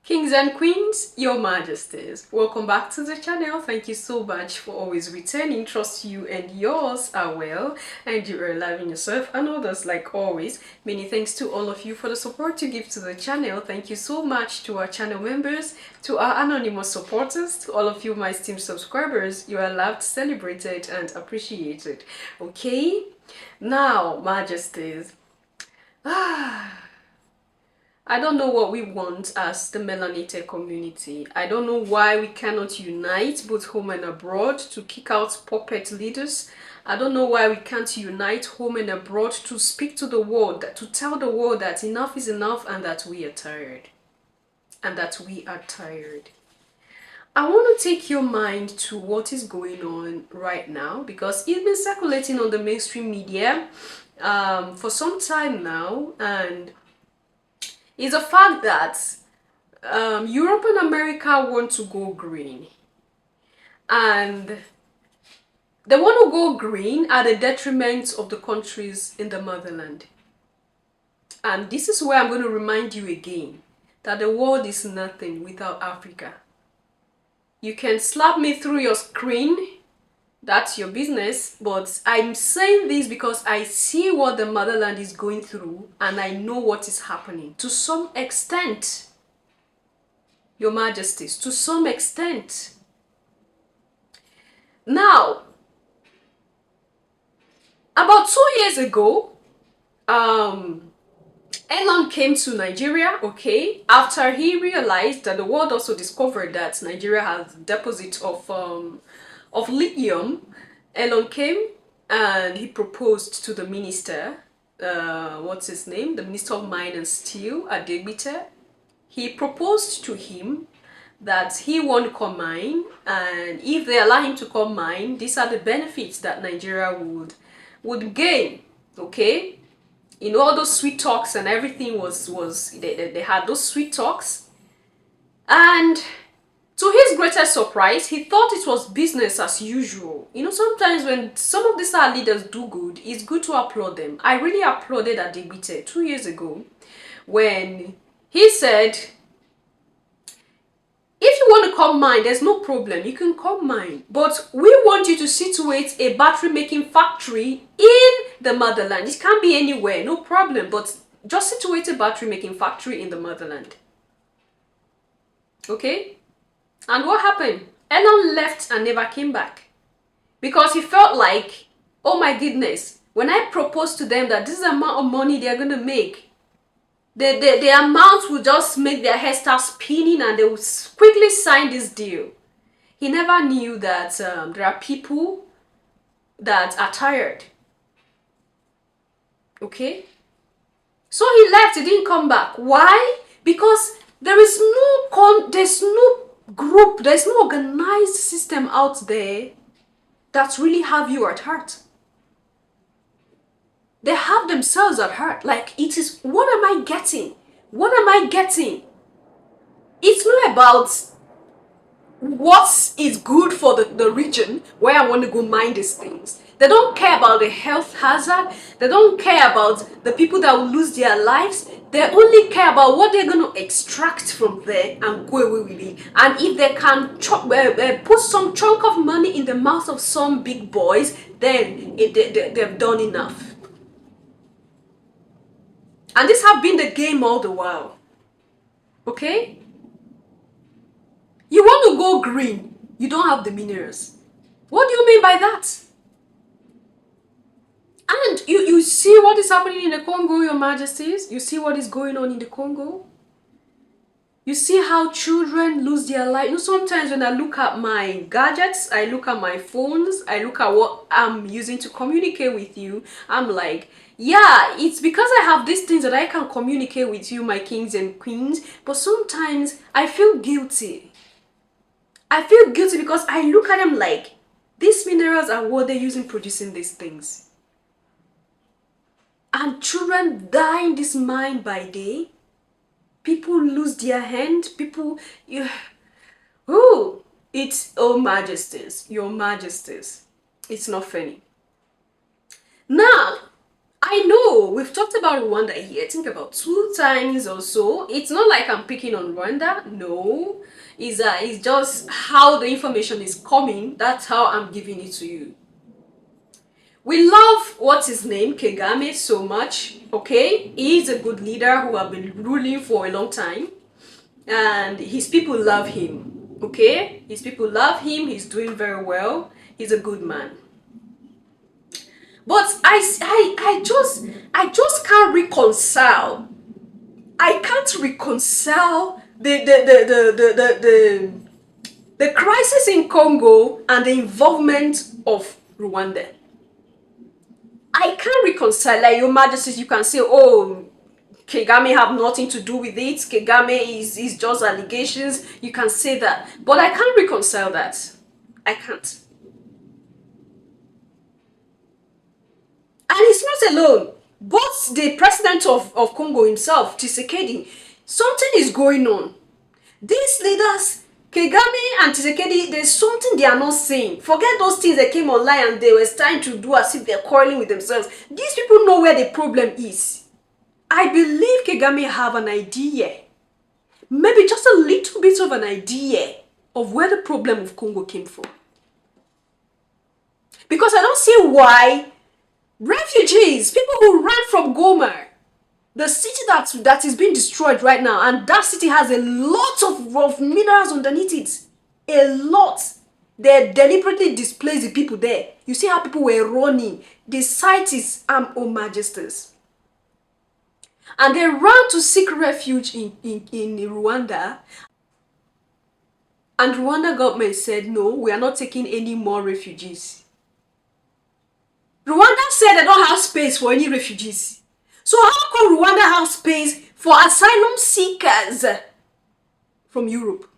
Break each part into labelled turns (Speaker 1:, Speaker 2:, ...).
Speaker 1: Kings and queens, your majesties, welcome back to the channel. Thank you so much for always returning. Trust you and yours are well and you are loving yourself and others like always. Many thanks to all of you for the support you give to the channel. Thank you so much to our channel members, to our anonymous supporters, to all of you my esteemed subscribers. You are loved, celebrated and appreciated. Okay, now majesties. I don't know what we want as the melanated community. I don't know why we cannot unite both home and abroad to kick out puppet leaders. I don't know why we can't unite home and abroad to speak to the world, to tell the world that enough is enough and that we are tired. And that we are tired. I want to take your mind to what is going on right now because it's been circulating on the mainstream media for some time now, and is a fact that Europe and America want to go green. And they want to go green at the detriment of the countries in the motherland. And this is where I'm going to remind you again that the world is nothing without Africa. You can slap me through your screen, that's your business, but I'm saying this because I see what the motherland is going through and I know what is happening. To some extent, your majesties, to some extent. Now, about 2 years ago, Enon came to Nigeria, okay, after he realized that the world also discovered that Nigeria has deposits of lithium. Enon came and he proposed to the minister, what's his name? The Minister of Mine and Steel, Adegbite. He proposed to him that he won't come mine, and if they allow him to come mine, these are the benefits that Nigeria would gain, okay? You know, all those sweet talks and everything they had those sweet talks, and to his greatest surprise, he thought it was business as usual. You know, sometimes when some of these our leaders do good, it's good to applaud them. I really applauded Adegbite 2 years ago when he said, if you want to come mine, there's no problem. You can come mine. But we want you to situate a battery making factory in the motherland. It can be anywhere, no problem. But just situate a battery making factory in the motherland. Okay? And what happened? Enon left and never came back. Because he felt like, oh my goodness, when I proposed to them that this is the amount of money they're going to make, the amount will just make their head start spinning and they will quickly sign this deal. He never knew that there are people that are tired. Okay? So he left, he didn't come back. Why? Because there's no group, there's no organized system out there that really have you at heart. They have themselves at heart. Like, it is, what am I getting? What am I getting? It's not about what is good for the region where I want to go mine these things. They don't care about the health hazard. They don't care about the people that will lose their lives. They only care about what they're going to extract from there and go away with it. And if they can put some chunk of money in the mouth of some big boys, then they've done enough. And this have been the game all the while. Okay? You want to go green, you don't have the minerals. What do you mean by that? And you see what is happening in the Congo, your majesties? You see what is going on in the Congo? You see how children lose their life. You know, sometimes when I look at my gadgets, I look at my phones, I look at what I'm using to communicate with you, I'm like, yeah, it's because I have these things that I can communicate with you, my kings and queens, but sometimes I feel guilty. I feel guilty because I look at them like, these minerals are what they're using producing these things. And children die in this mine by day. People lose their hand. People, it's, oh majesties, your majesties. It's not funny. Now, I know we've talked about Rwanda here, I think about 2 times or so. It's not like I'm picking on Rwanda, no. It's just how the information is coming, that's how I'm giving it to you. We love, what's his name, Kagame, so much, okay? He's a good leader who have been ruling for a long time. And his people love him, okay? His people love him, he's doing very well. He's a good man. But I just can't reconcile. I can't reconcile the crisis in Congo and the involvement of Rwanda. I can't reconcile. Like, Your Majesty, you can say, oh, Kagame have nothing to do with it. Kagame is just allegations. You can say that. But I can't reconcile that. I can't. And he's not alone. Both the president of Congo himself, Tshisekedi, something is going on. These leaders, Kagame and Tshisekedi, there's something they are not saying. Forget those things that came online and they were trying to do as if they're quarreling with themselves. These people know where the problem is. I believe Kagame have an idea, maybe just a little bit of an idea of where the problem of Congo came from. Because I don't see why refugees, people who ran from Goma, the city that is being destroyed right now, and that city has a lot of minerals underneath it. A lot. They deliberately displaced the people there. You see how people were running. The site is Oh Majesties. And they ran to seek refuge in Rwanda. And Rwanda government said, no, we are not taking any more refugees. Rwanda said they don't have space for any refugees. So how come Rwanda has space for asylum seekers from Europe?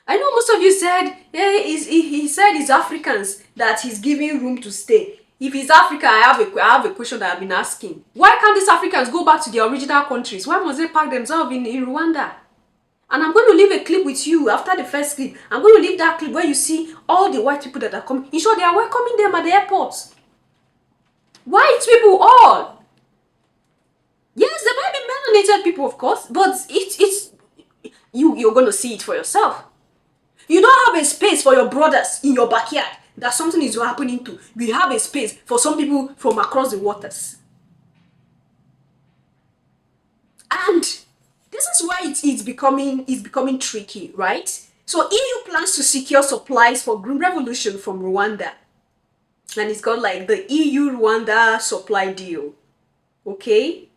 Speaker 1: I know most of you said, yeah, he said it's Africans that he's giving room to stay. If it's Africa, I have a question that I've been asking. Why can't these Africans go back to their original countries? Why must they pack themselves in Rwanda? And I'm going to leave a clip with you after the first clip. I'm going to leave that clip where you see all the white people that are coming. In short, they are welcoming them at the airport. White people, all. Yes, there might be melanated people, of course, but you're going to see it for yourself. You don't have a space for your brothers in your backyard that something is happening to. We have a space for some people from across the waters. And this is why it's becoming tricky, right? So EU plans to secure supplies for Green Revolution from Rwanda. And it's called like the EU-Rwanda supply deal. Okay?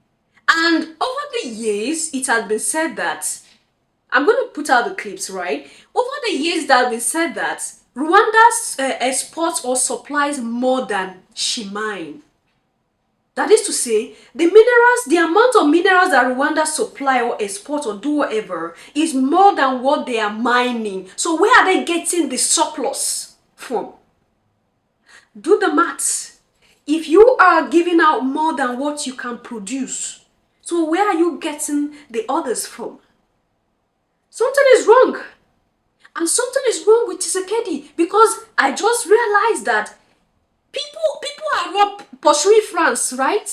Speaker 1: And over the years, it has been said that, I'm going to put out the clips, right? Over the years, that has been said that Rwanda exports or supplies more than she mines. That is to say, the amount of minerals that Rwanda supply or export or do whatever is more than what they are mining. So where are they getting the surplus from? Do the maths. If you are giving out more than what you can produce, so where are you getting the others from? Something is wrong. And something is wrong with Tshisekedi, because I just realized that people are not pursuing France, right?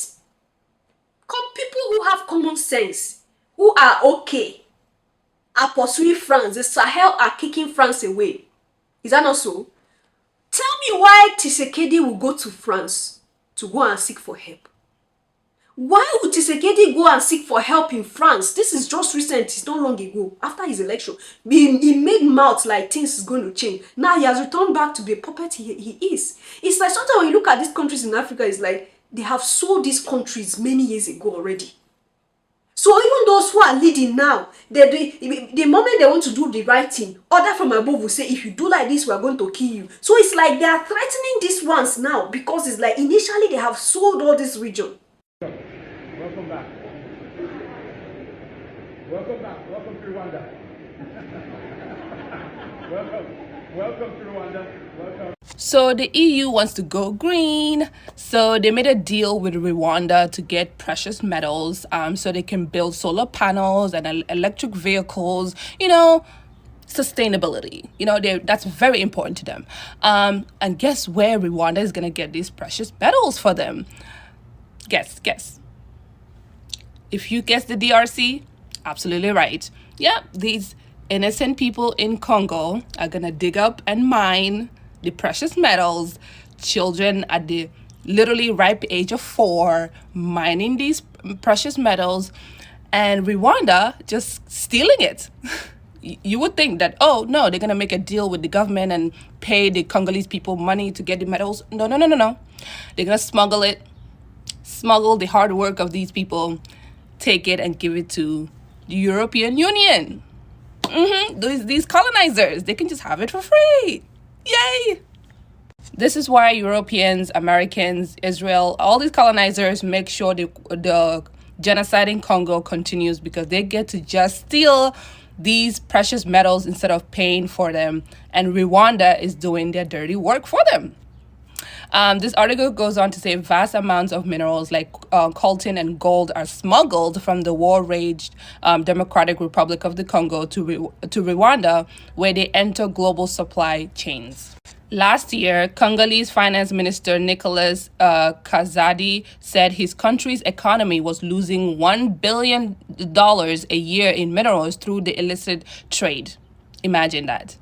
Speaker 1: People who have common sense, who are okay, are pursuing France. The Sahel are kicking France away. Is that not so? Tell me why Tshisekedi will go to France to go and seek for help. Why would Tshisekedi go and seek for help in France? This is just recent, it's not long ago, after his election. He made mouths like things is going to change. Now he has returned back to the puppet he is. It's like sometimes when you look at these countries in Africa, it's like they have sold these countries many years ago already. So even those who are leading now, the moment they want to do the right thing, order from above will say, if you do like this, we are going to kill you. So it's like they are threatening these ones now, because it's like initially they have sold all this region.
Speaker 2: Welcome back. Welcome back. Welcome to Rwanda. Welcome to Rwanda. Welcome.
Speaker 3: So the EU wants to go green. So they made a deal with Rwanda to get precious metals so they can build solar panels and electric vehicles, sustainability. That's very important to them. And guess where Rwanda is going to get these precious metals for them? Guess. If you guess the DRC, absolutely right. Yeah, these innocent people in Congo are gonna dig up and mine the precious metals. Children at the literally ripe age of 4 mining these precious metals, and Rwanda just stealing it. You would think that, oh no, they're gonna make a deal with the government and pay the Congolese people money to get the metals. No. They're gonna smuggle the hard work of these people, take it and give it to the European Union. These colonizers, they can just have it for free. Yay! This is why Europeans, Americans, Israel, all these colonizers make sure the genocide in Congo continues, because they get to just steal these precious metals instead of paying for them. And Rwanda is doing their dirty work for them. This article goes on to say vast amounts of minerals like coltan and gold are smuggled from the war-raged Democratic Republic of the Congo to Rwanda, where they enter global supply chains. Last year, Congolese Finance Minister Nicolas Kazadi said his country's economy was losing $1 billion a year in minerals through the illicit trade. Imagine that.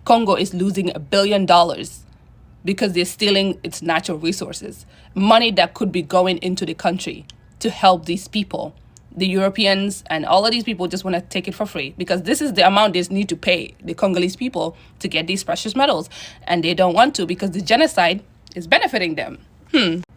Speaker 3: Congo is losing $1 billion because they're stealing its natural resources, money that could be going into the country to help these people. The Europeans and all of these people just want to take it for free, because this is the amount they need to pay the Congolese people to get these precious metals. And they don't want to, because the genocide is benefiting them.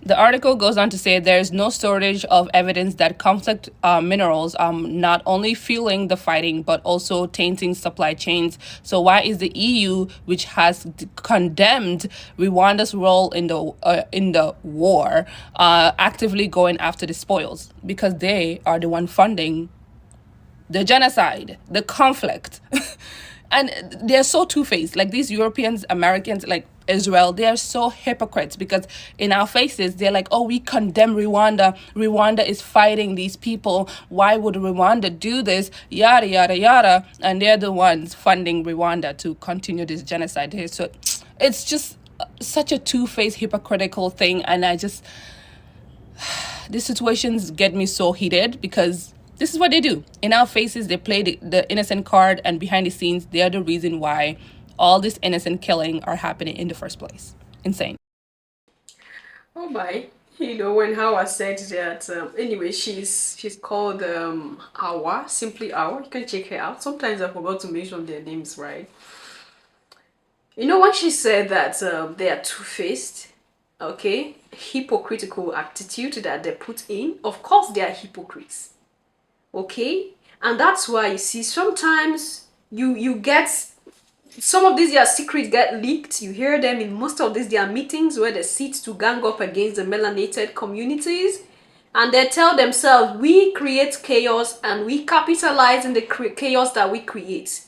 Speaker 3: The article goes on to say there is no shortage of evidence that conflict minerals are not only fueling the fighting, but also tainting supply chains. So why is the EU, which has condemned Rwanda's role in the war, actively going after the spoils? Because they are the one funding the genocide, the conflict. And they're so two-faced. Like these Europeans, Americans, like Israel, they are so hypocrites, because in our faces, they're like, oh, we condemn Rwanda. Rwanda is fighting these people. Why would Rwanda do this? Yada, yada, yada. And they're the ones funding Rwanda to continue this genocide here. So it's just such a two-faced, hypocritical thing. And these situations get me so heated, because this is what they do. In our faces, they play the innocent card, and behind the scenes, they are the reason why all this innocent killing are happening in the first place. Insane.
Speaker 1: Oh my. When Hawa said that, anyway, she's called Hawa, simply Hawa. You can check her out. Sometimes I forgot to mention their names, right? When she said that they are two-faced, okay, hypocritical attitude that they put in, of course they are hypocrites. Okay, and that's why you see sometimes you get some of these their secrets get leaked. You hear them in most of these their meetings where they sit to gang up against the melanated communities, and they tell themselves, we create chaos and we capitalize in the chaos that we create.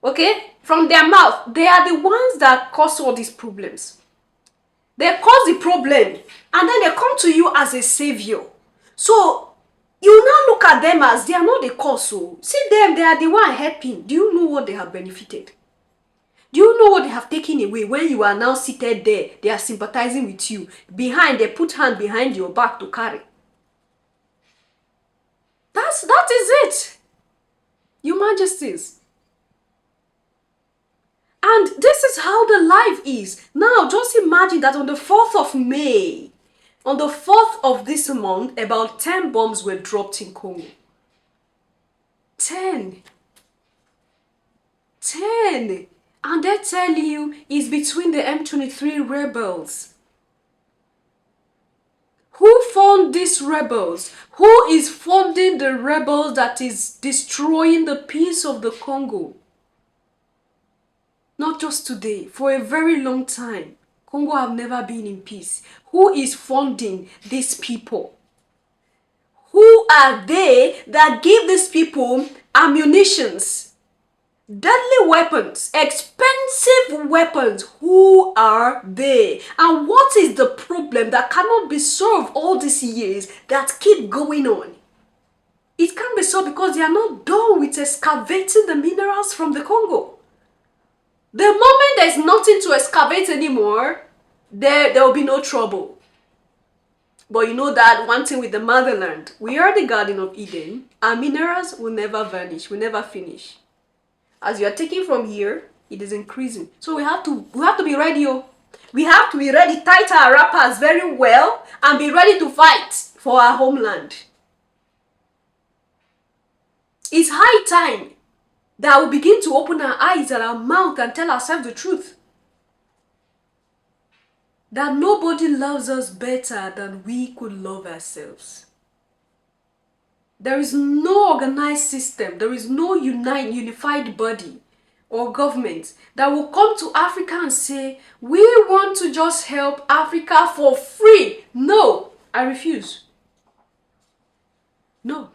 Speaker 1: Okay, from their mouth, they are the ones that cause all these problems. They cause the problem and then they come to you as a savior. So you now look at them as they are not the cause. So see them, they are the one helping. Do you know what they have benefited? Do you know what they have taken away when you are now seated there? They are sympathizing with you. Behind, they put hand behind your back to carry. That is it. Your Majesties. And this is how the life is. Now, just imagine that on the 4th of May, on the 4th of this month, about 10 bombs were dropped in Congo. 10. And they tell you it's between the M23 rebels. Who fund these rebels? Who is funding the rebels that is destroying the peace of the Congo? Not just today, for a very long time. Congo have never been in peace. Who is funding these people? Who are they that give these people ammunitions, deadly weapons, expensive weapons? Who are they? And what is the problem that cannot be solved all these years that keep going on? It can't be solved because they are not done with excavating the minerals from the Congo. The moment there's nothing to excavate anymore, there will be no trouble. But you know that one thing with the motherland, we are the Garden of Eden. Our minerals will never vanish, will never finish. As you are taking from here, it is increasing. So we have to be ready. Oh. We have to be ready, tight our wrappers very well, and be ready to fight for our homeland. It's high time that we begin to open our eyes and our mouth and tell ourselves the truth. That nobody loves us better than we could love ourselves. There is no organized system, there is no unified body or government that will come to Africa and say, we want to just help Africa for free. No, I refuse. No,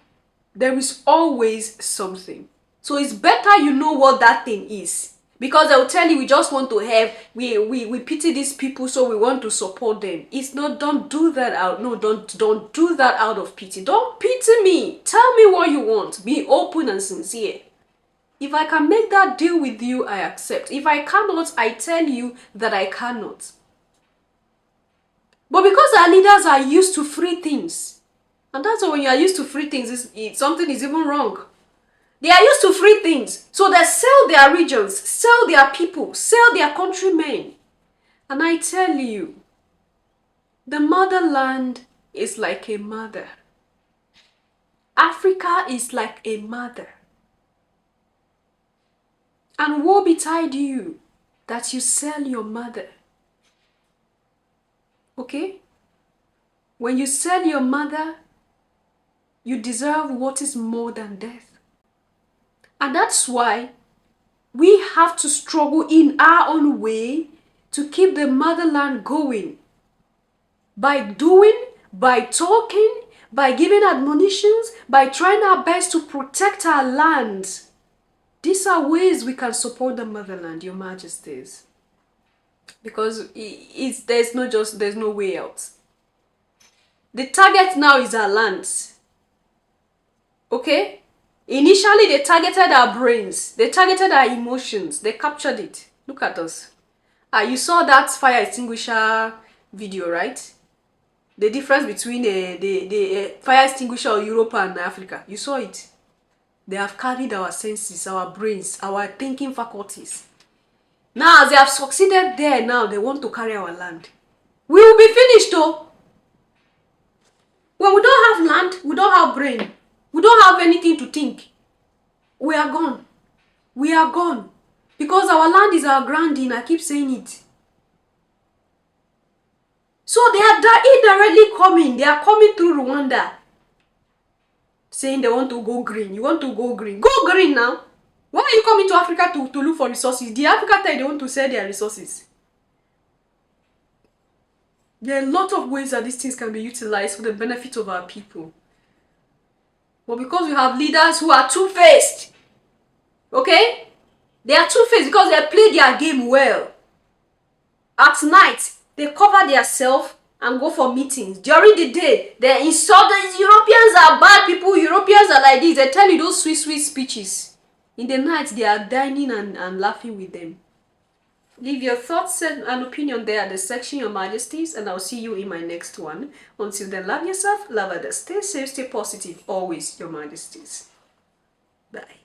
Speaker 1: there is always something. So it's better you know what that thing is. Because they'll tell you we just want to have, we pity these people so we want to support them. It's not, don't do that out. No, don't do that out of pity. Don't pity me. Tell me what you want. Be open and sincere. If I can make that deal with you, I accept. If I cannot, I tell you that I cannot. But because our leaders are used to free things, and that's why when you are used to free things, something is even wrong. They are used to free things. So they sell their regions, sell their people, sell their countrymen. And I tell you, the motherland is like a mother. Africa is like a mother. And woe betide you that you sell your mother. Okay? When you sell your mother, you deserve what is more than death. And that's why we have to struggle in our own way to keep the motherland going. By doing, by talking, by giving admonitions, by trying our best to protect our land. These are ways we can support the motherland, Your Majesties. Because there's no way out. The target now is our lands. Okay? Initially, they targeted our brains. They targeted our emotions. They captured it. Look at us. You saw that fire extinguisher video, right? The difference between the fire extinguisher of Europe and Africa. You saw it. They have carried our senses, our brains, our thinking faculties. Now, as they have succeeded there, now they want to carry our land. We will be finished though. When we don't have land, we don't have brain. We don't have anything to think. We are gone. We are gone. Because our land is our grounding. I keep saying it. So they are indirectly coming. They are coming through Rwanda. Saying they want to go green. You want to go green. Go green now. Why are you coming to Africa to look for resources? The Africa tell you they want to sell their resources. There are a lot of ways that these things can be utilized for the benefit of our people. But because we have leaders who are two-faced, okay? They are two-faced because they play their game well. At night, they cover themselves and go for meetings. During the day, they insult the Europeans are bad people. Europeans are like this. They tell you those sweet, sweet speeches. In the night, they are dining and laughing with them. Leave your thoughts and opinion there at the section, Your Majesties, and I'll see you in my next one. Until then, love yourself, love others. Stay safe, stay positive. Always, Your Majesties. Bye.